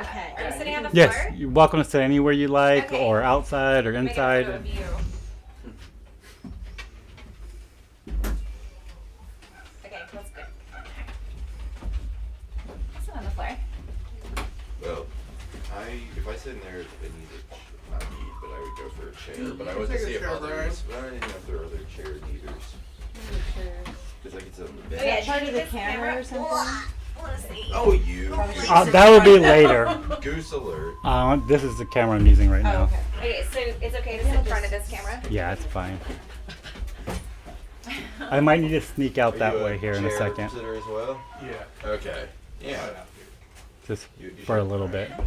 Yeah. Okay. Are you sitting on the Yes, floor? you're welcome to sit anywhere you like, Okay. or outside, or Make it a inside. view. Okay, that's good. Sit on the floor. Well, if I sit in there, I need a, not need, but I would go for a chair. But I You would take see a if chair, others, I didn't know if there are other chair needers. Because I could sit on the Is bed. that part of the this camera or something? I want to see. Oh, you. That would be later. Goose alert. This is the camera I'm using right Oh, now. okay. Okay, so it's okay to sit in front of this camera? Yeah, it's fine. I might need to sneak out Are that you way here in a chair second, sitter as well? Yeah. Okay. Yeah. just You for a should- little bit. Hi,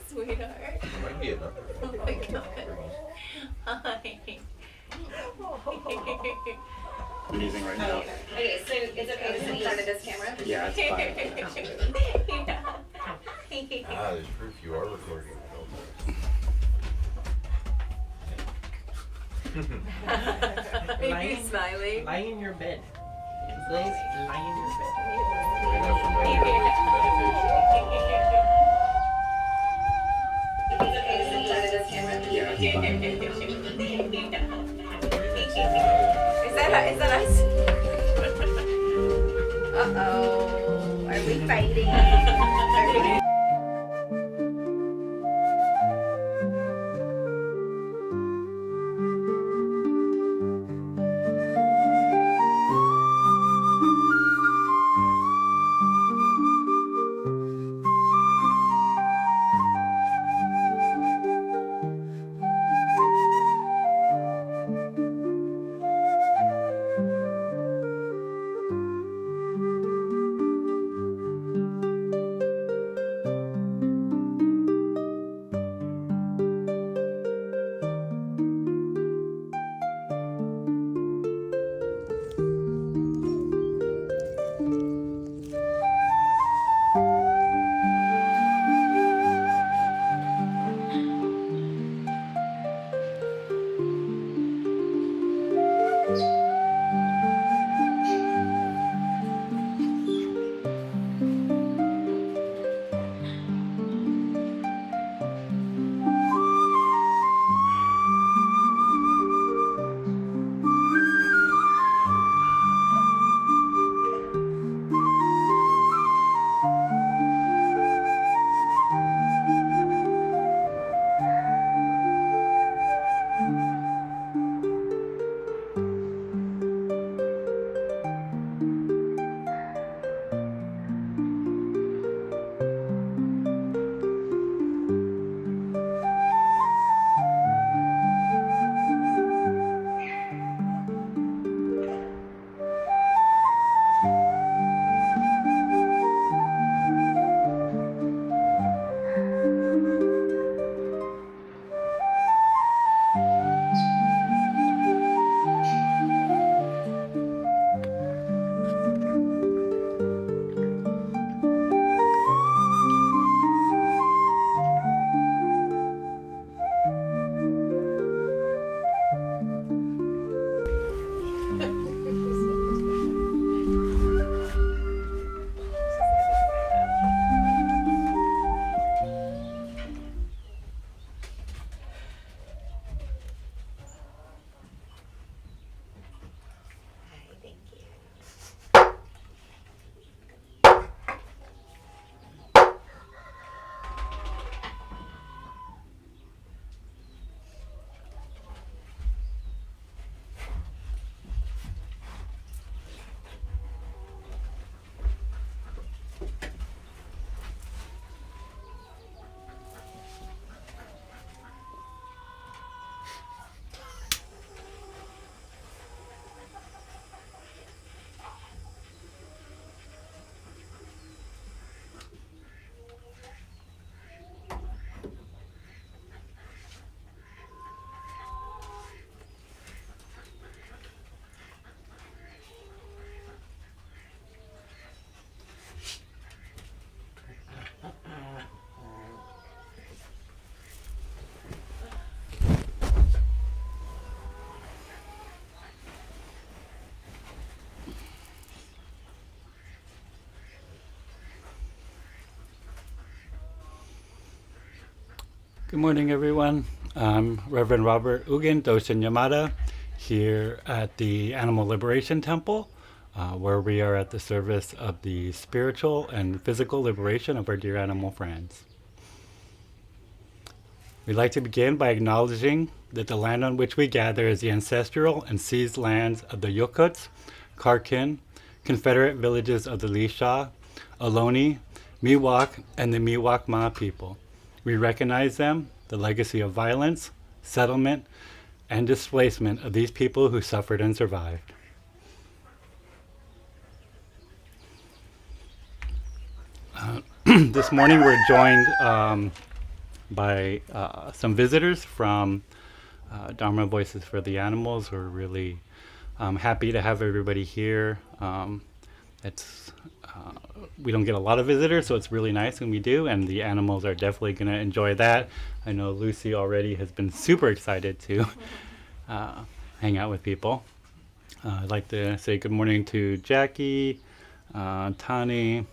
sweetheart. There might be another. Oh my god. Hi. I'm using right now. Okay, so it's okay to sit in front of this camera? Yeah, it's Ah, there's proof you are recording. Are you smiling? Lie in your bed. Please lie in your bed. Right now for meditation. It's okay to sit in front of this camera? Yeah, it's fine. Is that us? Uh-oh. Are we fighting? Are we... Good morning, everyone. I'm Reverend Robert Ugin Doshin Yamada here at the Animal Liberation Temple, where we are at the service of the spiritual and physical liberation of our dear animal friends. We'd like to begin by acknowledging that the land on which we gather is the ancestral and seized lands of the Yokuts, Karkin, Confederate villages of the Lisha, Ohlone, Miwok, and the Miwok-Ma people. We recognize them, the legacy of violence, settlement, and displacement of these people who suffered and survived. This morning we're joined by some visitors from Dharma Voices for the Animals. We're really happy to have everybody here. We don't get a lot of visitors, so it's really nice when we do, and the animals are definitely going to enjoy that. I know Lucy already has been super excited to hang out with people. I'd like to say good morning to Jackie, Tani,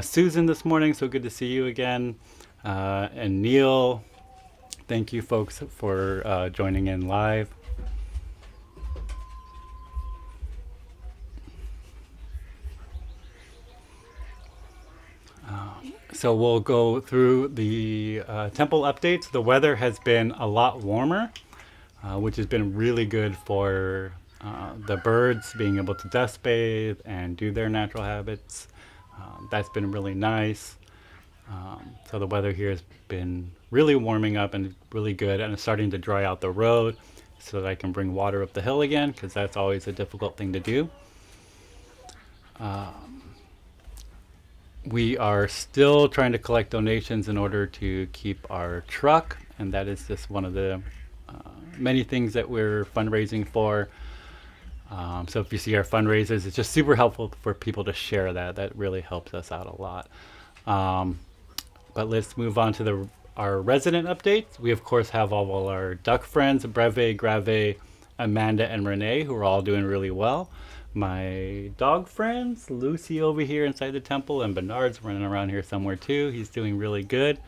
Susan this morning, so good to see you again, and Neil. Thank you folks for joining in live. So we'll go through the temple updates. The weather has been a lot warmer, which has been really good for the birds being able to dust bathe and do their natural habits. That's been really nice. So the weather here has been really warming up and really good, and it's starting to dry out the road so that I can bring water up the hill again, because that's always a difficult thing to do. We are still trying to collect donations in order to keep our truck, and that is just one of the many things that we're fundraising for. So if you see our fundraisers, it's just super helpful for people to share that. That really helps us out a lot. But let's move on to our resident updates. We, of course, have all of our duck friends, Breve, Grave, Amanda, and Renee, who are all doing really well. My dog friends, Lucy over here inside the temple, and Bernard's running around here somewhere too. He's doing really good.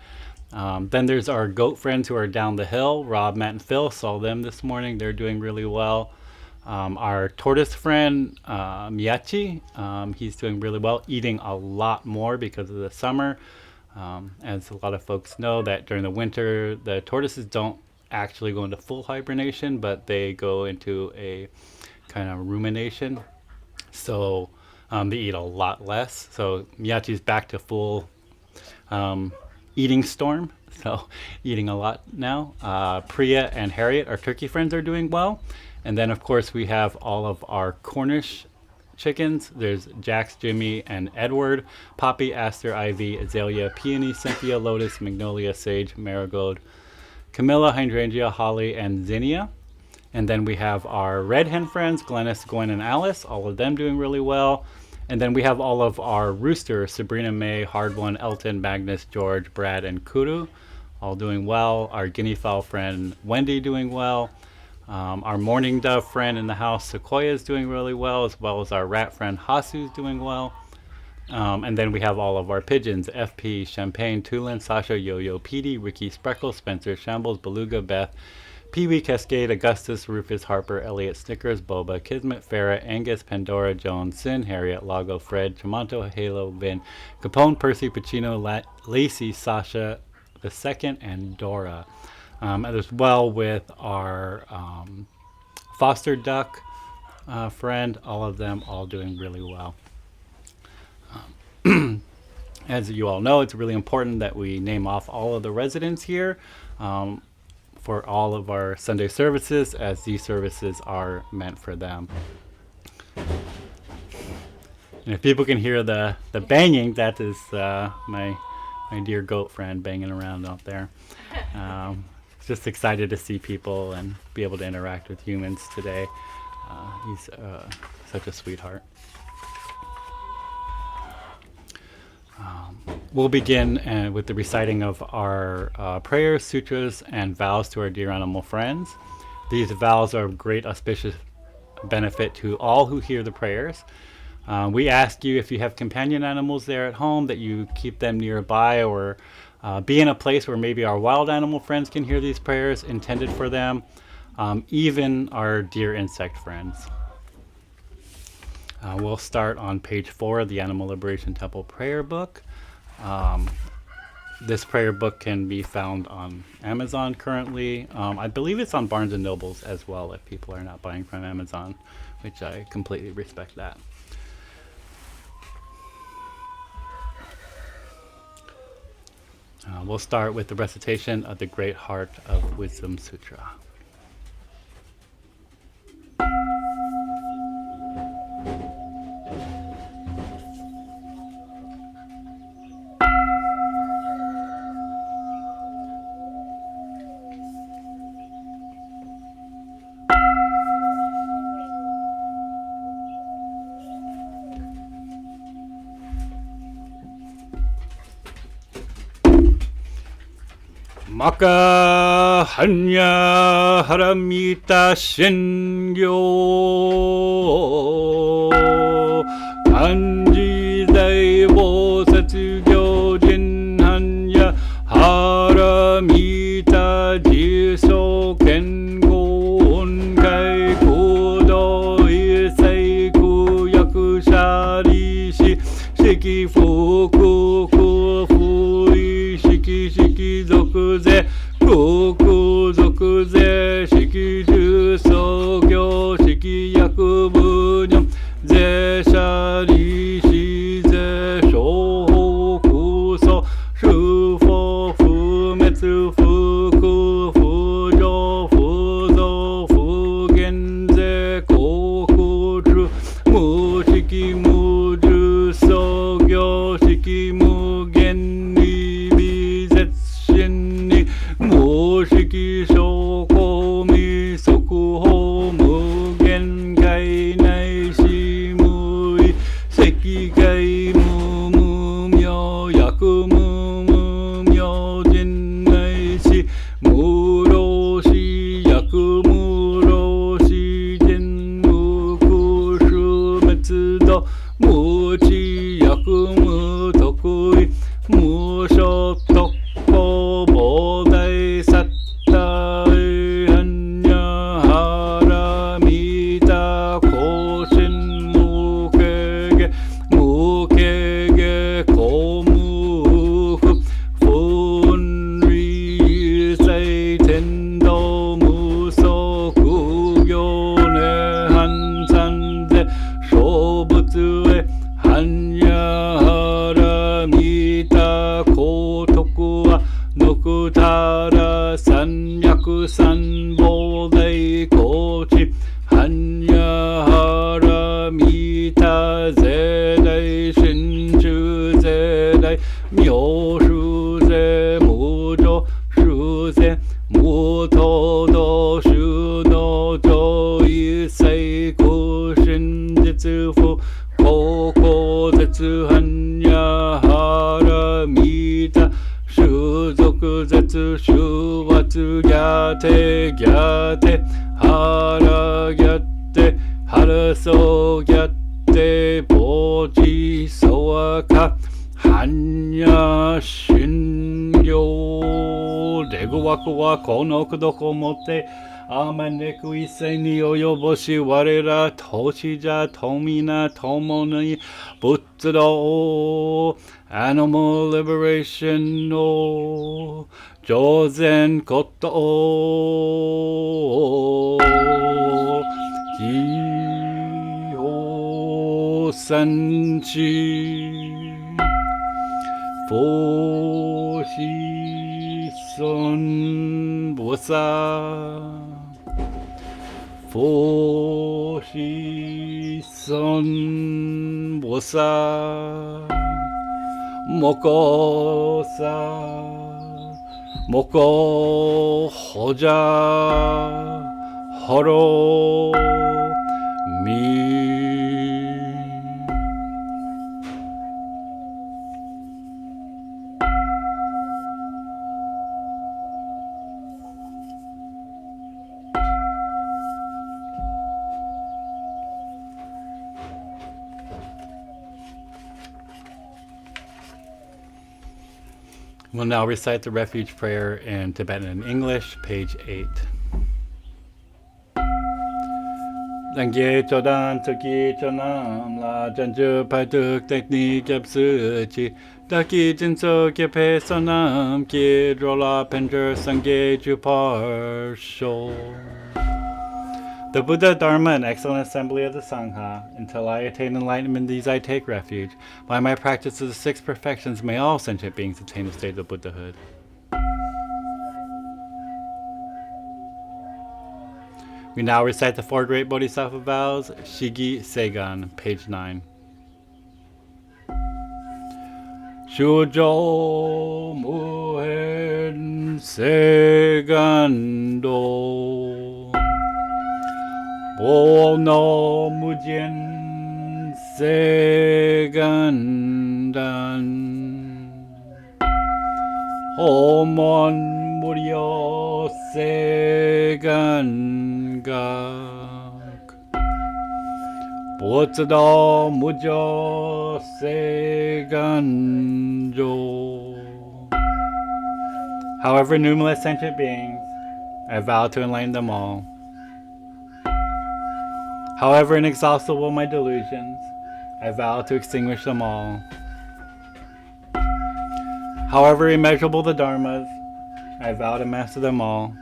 Then there's our goat friends who are down the hill. Rob, Matt, and Phil, saw them this morning. They're doing really well. Our tortoise friend, Miyachi, he's doing really well, eating a lot more because of the summer. As a lot of folks know, that during the winter, the tortoises don't actually go into full hibernation, but they go into a kind of rumination. So they eat a lot less. So Miyachi's back to full eating storm. So eating a lot now. Priya and Harriet, our turkey friends, are doing well. And then, of course, we have all of our Cornish chickens. There's Jax, Jimmy, and Edward. Poppy, Aster, Ivy, Azalea, Peony, Cynthia, Lotus, Magnolia, Sage, Marigold, Camilla, Hydrangea, Holly, and Zinnia. And then we have our red hen friends, Glennis, Gwen, and Alice, all of them doing really well. And then we have all of our roosters, Sabrina, May, Hard One, Elton, Magnus, George, Brad, and Kudu, all doing well. Our guinea fowl friend, Wendy, doing well. Our mourning dove friend in the house, Sequoia, is doing really well, as well as our rat friend, Hasu, is doing well. And then we have all of our pigeons, FP, Champagne, Tulin, Sasha, Yo-Yo, Petey, Ricky, Spreckle, Spencer, Shambles, Beluga, Beth, Pee-wee, Cascade, Augustus, Rufus, Harper, Elliot, Snickers, Boba, Kismet, Farrah, Angus, Pandora, Jones, Sin, Harriet, Lago, Fred, Tremonto, Halo, Vin, Capone, Percy, Pacino, Lacey, Sasha the Second, and Dora. As well with our foster duck friend, all of them all doing really well. As you all know, it's really important that we name off all of the residents here for all of our Sunday services, as these services are meant for them. And if people can hear the banging, that is my dear goat friend banging around out there. Just excited to see people and be able to interact with humans today. He's such a sweetheart. We'll begin with the reciting of our prayers, sutras, and vows to our dear animal friends. These vows are of great auspicious benefit to all who hear the prayers. We ask you, if you have companion animals there at home, that you keep them nearby or Be in a place where maybe our wild animal friends can hear these prayers intended for them, even our deer insect friends. We'll start on page 4 of the Animal Liberation Temple Prayer Book. This prayer book can be found on Amazon currently. I believe it's on Barnes & Nobles as well if people are not buying from Amazon, which I completely respect that. We'll start with the recitation of the Great Heart of Wisdom Sutra. Maka hanya haramita shingyo kanji dai wo setugyo jin hanya haramita jiso kengo onkai kodo isei kuyaku sharishi shiki fuku kufu shiki shiki zoku ze koku zoku ze shiki ju so gyo shiki yaku bunyam ze shari shi ze shou ku so shu fo fu metsu fu ku fu jo fu zo fu gen ze koku tru mu shiki mu ju so gyo shiki mu gen ni bi zetsu ni mu shiki shou ko mi soku ho mu gen gai nai shi mu i seki gai mu mu myo yaku mu mu myo jin nai shi mu ro shi yaku mu ro shi jin mu ku shu metsu do mu chi yaku mu tokui mu sho tokko bodai satta hanya haramita koshin mukege komu funri sei tendo muso kugyo ne hansan de shobutsu e hanya haramita kotoku wa nokutara sanyaku sanbodai kochi hanya haramita zedai shinju zedai myoshu ze mujo shu ze muto do shu no jo isei kushin jitsu fu koko zetsu hanya haramita shu zoku zetsu shu watsu gyate gyate hara gyate hara so gyate boji soaka hanya shingyo degu waku wa kono kudoko motte amaneku isei ni oyoboshi warera toshija tomina tomo ni butsudo Animal Liberation no Jozen Koto Hiho Sanchi Foshi Son Bosa Foshi Son Bosa Moko sa Moko hoja horo mi We'll now recite the refuge prayer in Tibetan and English, page 8. Langye chodan toki chonam la janju patuk teknik yapsuchi daki jinso kepe sonam ki drola penjer sangye jupar sho. The Buddha, Dharma, and excellent assembly of the Sangha. Until I attain enlightenment, these I take refuge. By my practice of the 6 perfections, may all sentient beings attain the state of Buddhahood. We now recite the 4 great Bodhisattva vows, Shigi Seigan, page 9. Shujo Muhen Segando Bono Mujin Segandan Homon Muryo Segangak Botsado Mujo Seganjo. However numerous sentient beings, I vow to enlighten them all. However inexhaustible my delusions, I vow to extinguish them all. However immeasurable the dharmas, I vow to master them all.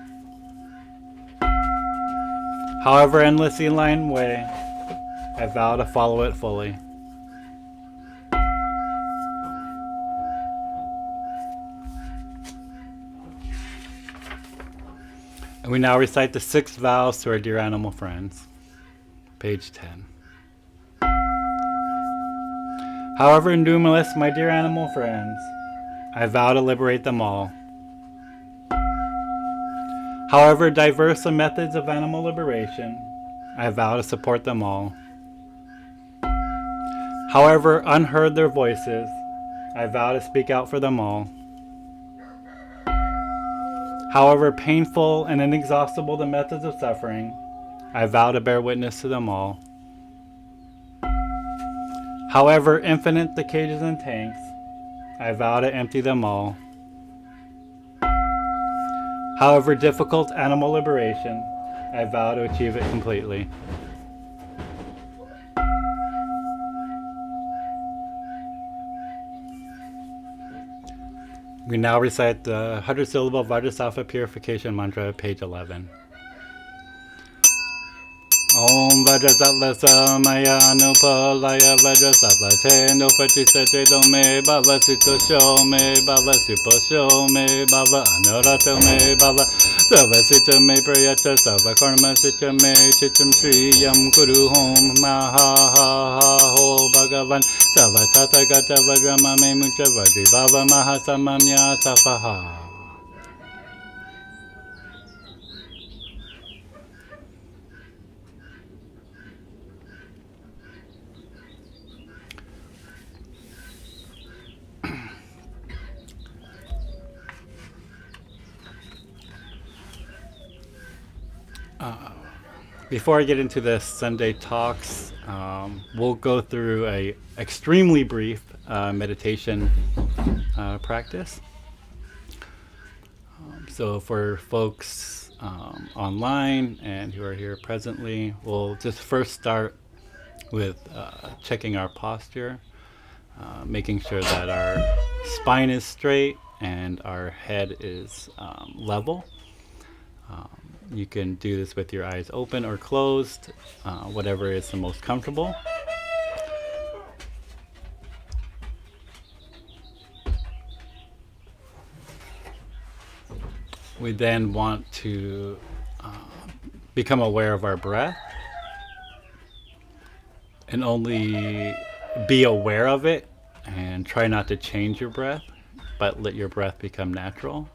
However endless the enlightened way, I vow to follow it fully. And we now recite the 6 vows to our dear animal friends. Page 10. However numerous my dear animal friends, I vow to liberate them all. However diverse the methods of animal liberation, I vow to support them all. However unheard their voices, I vow to speak out for them all. However painful and inexhaustible the methods of suffering, I vow to bear witness to them all. However infinite the cages and tanks, I vow to empty them all. However difficult animal liberation, I vow to achieve it completely. We now recite the 100-syllable Vajrasattva purification mantra, page 11. Om Vajrasattva Samaya Nupalaya Vajrasattva Te Nupachisate Dome Bhava Sito Shome Bhava Sipo Shome Bhava Anurato Me Bhava Sava Sita Me Prayata Sava Karma Sita Me Chitam Shriyam Kuru Hom Maha Ha Ha Ho Bhagavan Sava Tata Gata Vajrama Me Mucha Vajri Bhava Mahasamamya Safaha. Before I get into the Sunday talks, we'll go through a extremely brief meditation practice. So for folks online and who are here presently, we'll just first start with checking our posture, making sure that our spine is straight and our head is level. You can do this with your eyes open or closed, whatever is the most comfortable. We then want to become aware of our breath and only be aware of it and try not to change your breath, but let your breath become natural.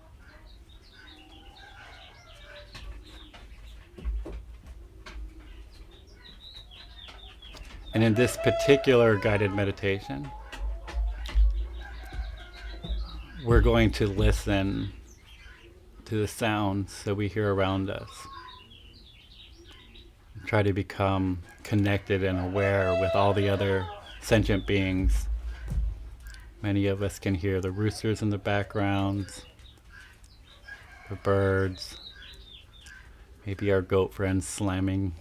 And in this particular guided meditation, we're going to listen to the sounds that we hear around us. Try to become connected and aware with all the other sentient beings Many of us can hear the roosters in the background, the birds, maybe our goat friends slamming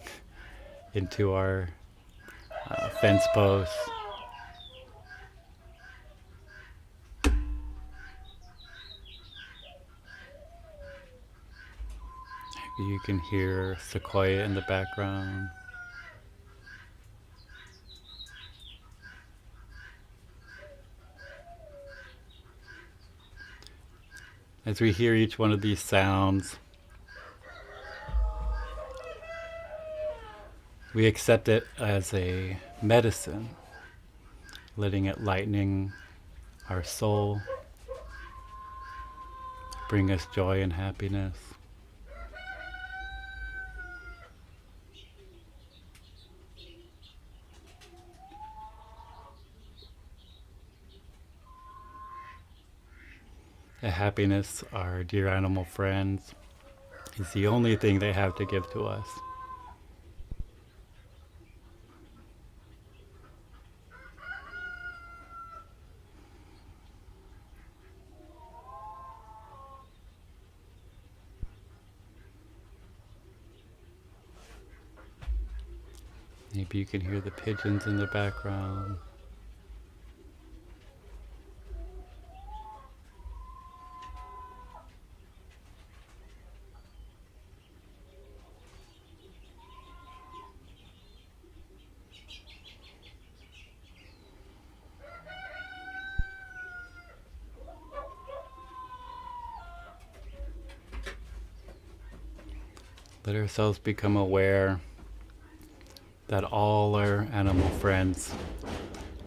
into our fence posts. Maybe you can hear sequoia in the background. As we hear each one of these sounds, we accept it as a medicine, letting it lightening our soul, bring us joy and happiness. The happiness our dear animal friends is the only thing they have to give to us. Maybe you can hear the pigeons in the background. Let ourselves become aware that all our animal friends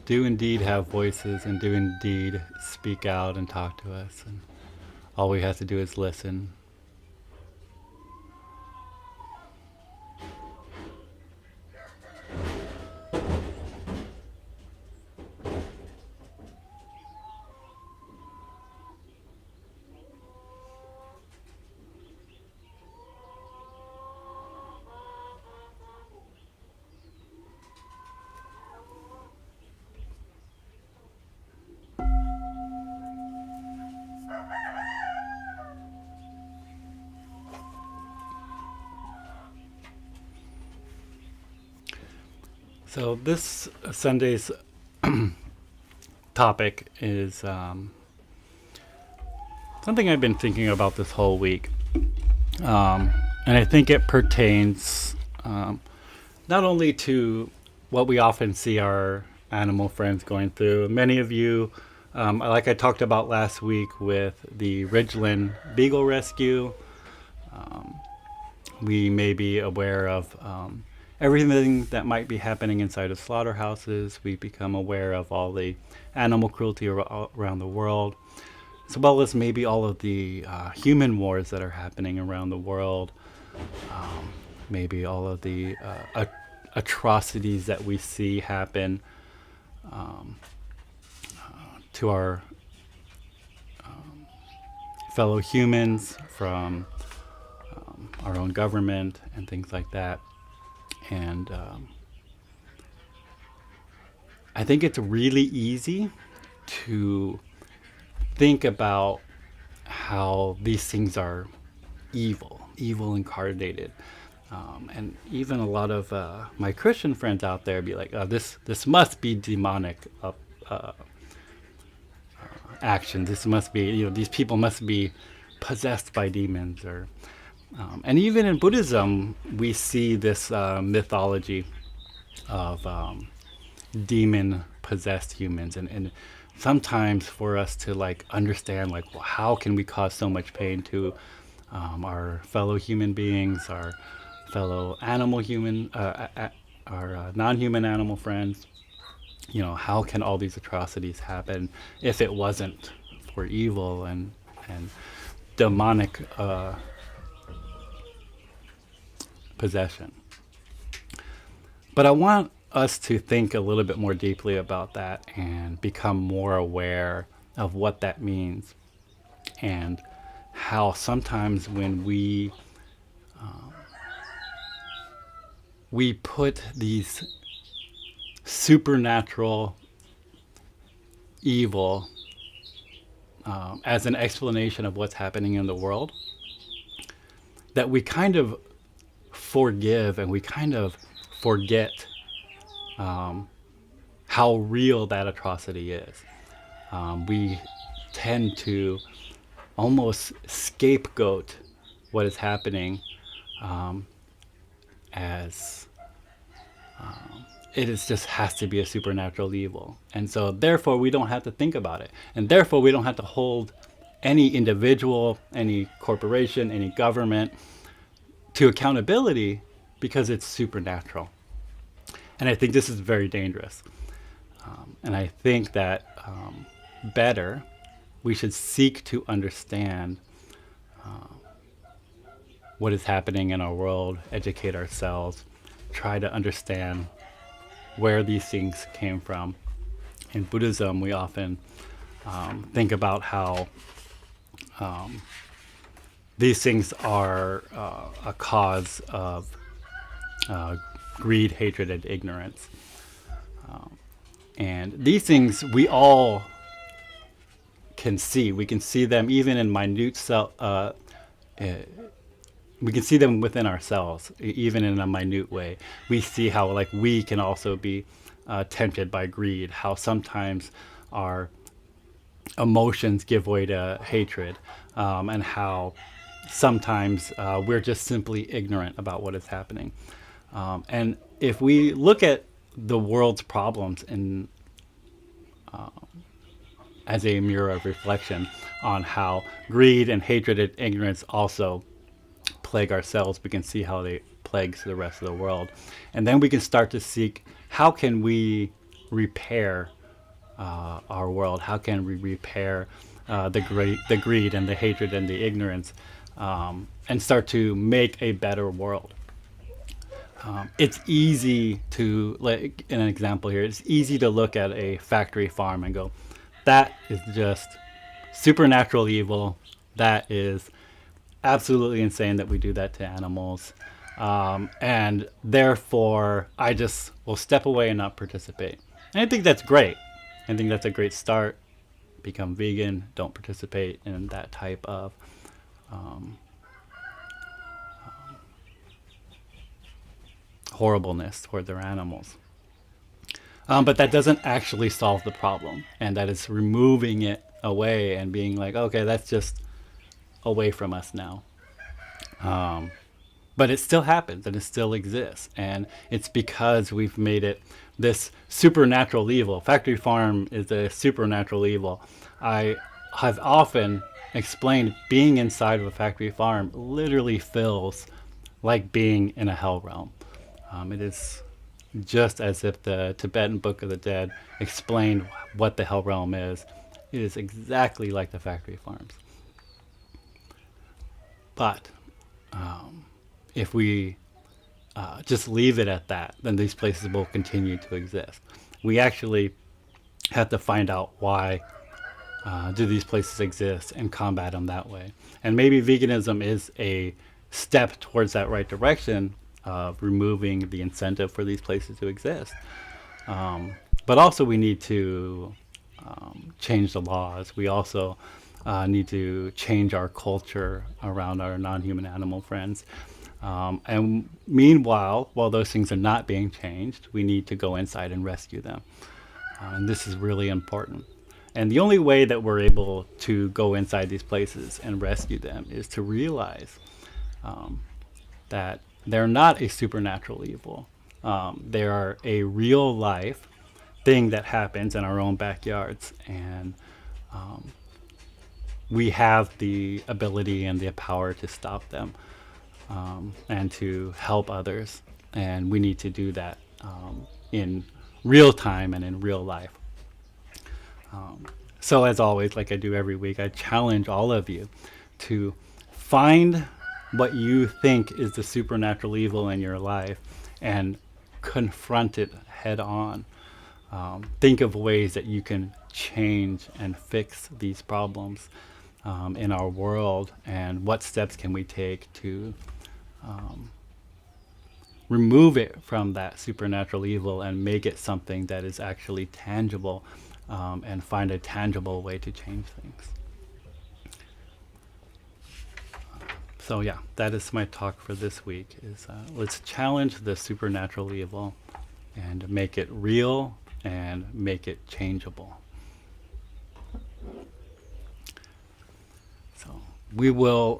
do indeed have voices and do indeed speak out and talk to us. And all we have to do is listen. So this Sunday's topic is something I've been thinking about this whole week. And I think it pertains not only to what we often see our animal friends going through. Many of you, like I talked about last week with the Ridgeland Beagle Rescue, we may be aware of everything that might be happening inside of slaughterhouses. We become aware of all the animal cruelty around the world, as well as maybe all of the human wars that are happening around the world. Maybe all of the atrocities that we see happen to our fellow humans from our own government and things like that. And I think it's really easy to think about how these things are evil incarnated. And even a lot of my Christian friends out there be like, oh, this must be demonic action. This must be, these people must be possessed by demons. Or and even in Buddhism, we see this mythology of demon-possessed humans. And sometimes for us to understand, well, how can we cause so much pain to our fellow human beings, our fellow animal human, our non-human animal friends? How can all these atrocities happen if it wasn't for evil and demonic possession? But I want us to think a little bit more deeply about that and become more aware of what that means, and how sometimes when we put these supernatural evil as an explanation of what's happening in the world, that we kind of forgive and we kind of forget how real that atrocity is. We tend to almost scapegoat what is happening as it is just has to be a supernatural evil. And so therefore we don't have to think about it. And therefore we don't have to hold any individual, any corporation, any government to accountability because it's supernatural. And I think this is very dangerous. And I think that better, we should seek to understand what is happening in our world, educate ourselves, try to understand where these things came from. In Buddhism, we often think about how these things are a cause of greed, hatred, and ignorance. And these things we all can see. We can see them even in minute we can see them within ourselves, even in a minute way. We see how like we can also be tempted by greed, how sometimes our emotions give way to hatred, and how sometimes we're just simply ignorant about what is happening. And if we look at the world's problems in as a mirror of reflection on how greed and hatred and ignorance also plague ourselves, we can see how they plague the rest of the world. And then we can start to seek, how can we repair our world? How can we repair the greed and the hatred and the ignorance, and start to make a better world? It's easy to, like in an example here, it's easy to look at a factory farm and go, that is just supernatural evil. That is absolutely insane that we do that to animals. And therefore, I just will step away and not participate. And I think that's great. I think that's a great start. Become vegan, don't participate in that type of horribleness toward their animals. But that doesn't actually solve the problem. And that is removing it away and being like, okay, that's just away from us now. But it still happens and it still exists. And it's because we've made it this supernatural evil. Factory farm is a supernatural evil. I have often explained being inside of a factory farm literally feels like being in a hell realm. It is just as if the Tibetan Book of the Dead explained what the hell realm is. It is exactly like the factory farms. But if we just leave it at that, then these places will continue to exist. We actually have to find out why do these places exist and combat them that way. And maybe veganism is a step towards that right direction of removing the incentive for these places to exist. But also we need to change the laws. We also need to change our culture around our non-human animal friends. And meanwhile, while those things are not being changed, we need to go inside and rescue them. And this is really important. And the only way that we're able to go inside these places and rescue them is to realize that they're not a supernatural evil. They are a real life thing that happens in our own backyards. And we have the ability and the power to stop them and to help others. And we need to do that in real time and in real life. So as always, like I do every week, I challenge all of you to find what you think is the supernatural evil in your life and confront it head on. Think of ways that you can change and fix these problems in our world, and what steps can we take to remove it from that supernatural evil and make it something that is actually tangible and find a tangible way to change things. So yeah, that is my talk for this week. Is let's challenge the supernatural evil and make it real and make it changeable. So we will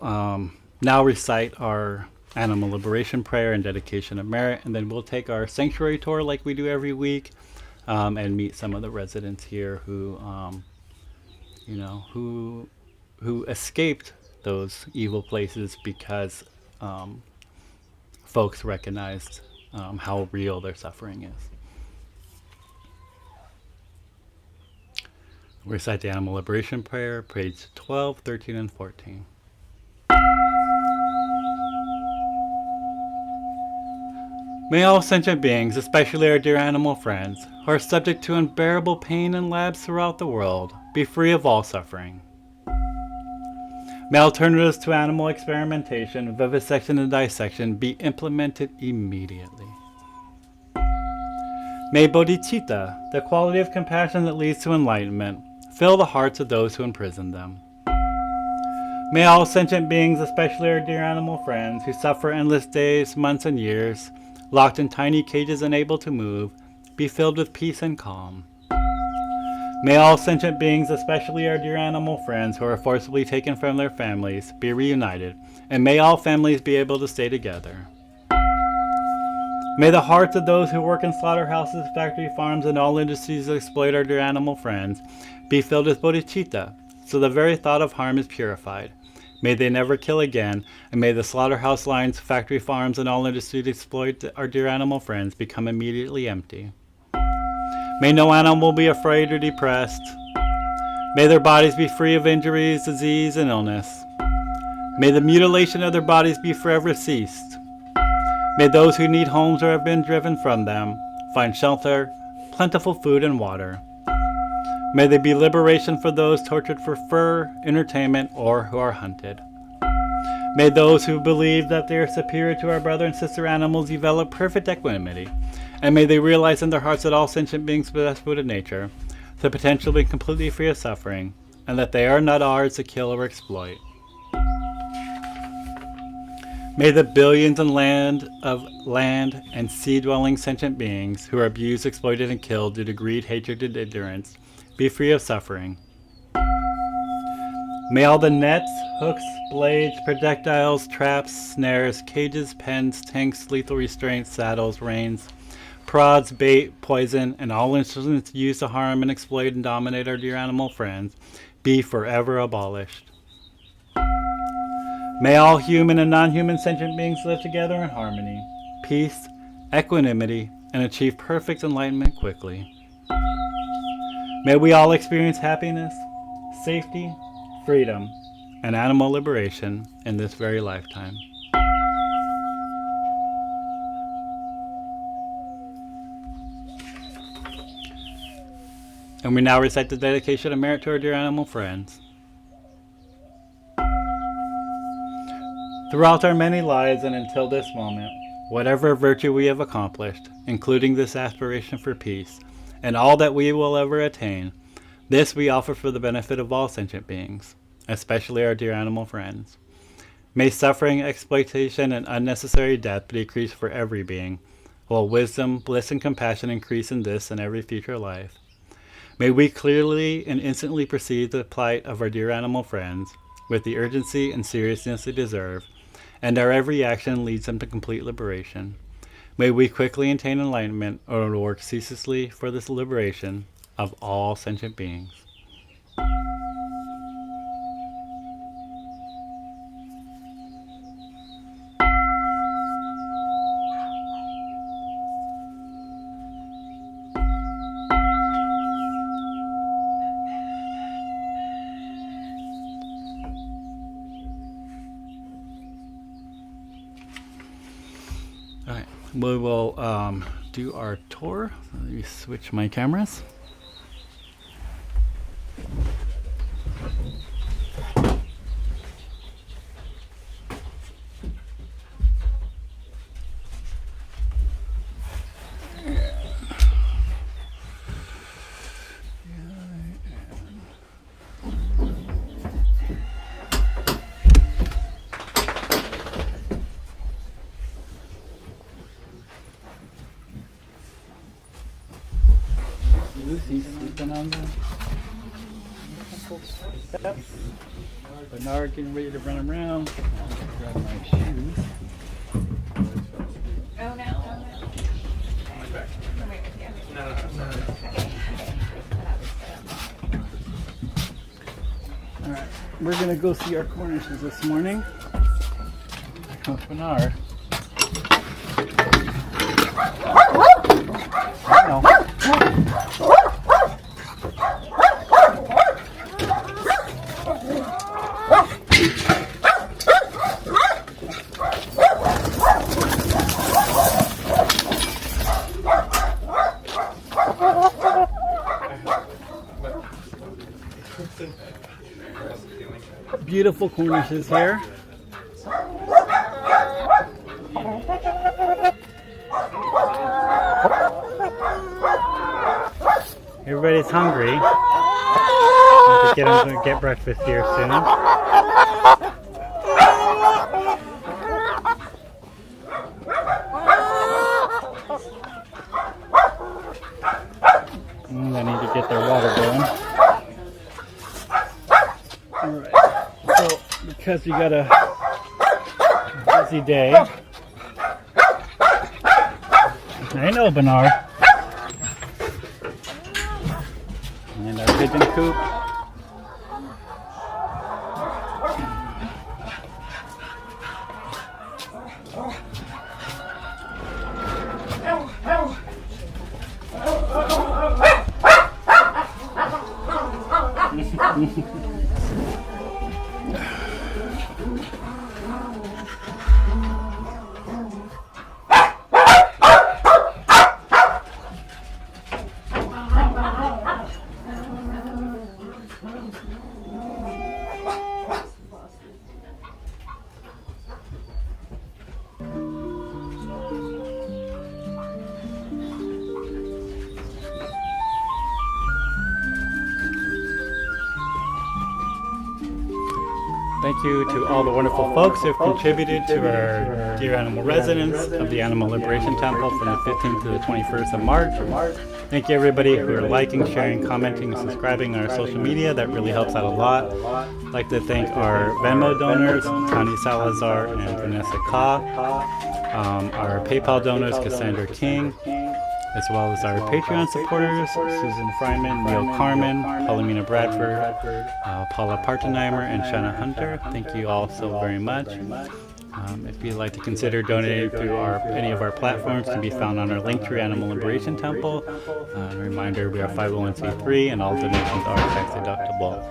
now recite our animal liberation prayer and dedication of merit, and then we'll take our sanctuary tour like we do every week, and meet some of the residents here who, who escaped those evil places because folks recognized how real their suffering is. We recite the Animal Liberation Prayer, page 12, 13, and 14. May all sentient beings, especially our dear animal friends, who are subject to unbearable pain in labs throughout the world, be free of all suffering. May alternatives to animal experimentation, vivisection, and dissection be implemented immediately. May bodhicitta, the quality of compassion that leads to enlightenment, fill the hearts of those who imprison them. May all sentient beings, especially our dear animal friends, who suffer endless days, months, and years, locked in tiny cages unable to move, be filled with peace and calm. May all sentient beings, especially our dear animal friends who are forcibly taken from their families, be reunited, and may all families be able to stay together. May the hearts of those who work in slaughterhouses, factory farms, and all industries that exploit our dear animal friends be filled with bodhicitta, so the very thought of harm is purified. May they never kill again, and may the slaughterhouse lines, factory farms, and all industries that exploit our dear animal friends become immediately empty. May no animal be afraid or depressed. May their bodies be free of injuries, disease, and illness. May the mutilation of their bodies be forever ceased. May those who need homes or have been driven from them find shelter, plentiful food, and water. May there be liberation for those tortured for fur, entertainment, or who are hunted. May those who believe that they are superior to our brother and sister animals develop perfect equanimity, and may they realize in their hearts that all sentient beings possess Buddha nature, the potential to be completely free of suffering, and that they are not ours to kill or exploit. May the billions of land and sea-dwelling sentient beings who are abused, exploited, and killed due to greed, hatred, and ignorance be free of suffering. May all the nets, hooks, blades, projectiles, traps, snares, cages, pens, tanks, lethal restraints, saddles, reins, prods, bait, poison, and all instruments used to harm and exploit and dominate our dear animal friends be forever abolished. May all human and non-human sentient beings live together in harmony, peace, equanimity, and achieve perfect enlightenment quickly. May we all experience happiness, safety, freedom, and animal liberation in this very lifetime. And we now recite the dedication of merit to our dear animal friends. Throughout our many lives and until this moment, whatever virtue we have accomplished, including this aspiration for peace, and all that we will ever attain, this we offer for the benefit of all sentient beings, especially our dear animal friends. May suffering, exploitation, and unnecessary death be decreased for every being, while wisdom, bliss, and compassion increase in this and every future life. May we clearly and instantly perceive the plight of our dear animal friends with the urgency and seriousness they deserve, and our every action leads them to complete liberation. May we quickly attain enlightenment or work ceaselessly for this liberation of all sentient beings. Alright, we will do our tour. Let me switch my cameras. Lucy's sleeping on the steps. Bernard getting ready to run around. Grab my shoes. Oh no. Come here, yeah. Alright, we're gonna go see our Cornishes this morning. Here comes Bernard. Beautiful Cornishes here. Everybody's hungry. Need to get them to get breakfast here soon. They need to get their water going. Alright, so because you got a busy day, I know, Bernard. And our pigeon coop. Thank you to all the wonderful folks who have contributed to our Dear Animal residents of the Animal Liberation Temple from the 15th to the 21st of March. Thank you everybody who are liking, sharing, commenting, and subscribing on our social media. That really helps out a lot. I'd like to thank our Venmo donors, Tani Salazar and Vanessa Ka, our PayPal donors, Cassandra King, as well as our Patreon supporters, Susan Fryman, Neil Carmen, Palomina Bradford, Paula Partenheimer, and Shanna Hunter. Thank you all so very much. If you'd like to consider donating through any of our platforms, can be found on our Linktree Animal Liberation Temple. A reminder, we are 501c3 and all donations are tax deductible.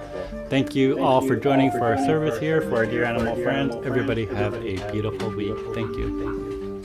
Thank you all for joining for our service here for our Dear Animal friends. Everybody have a beautiful week. Thank you.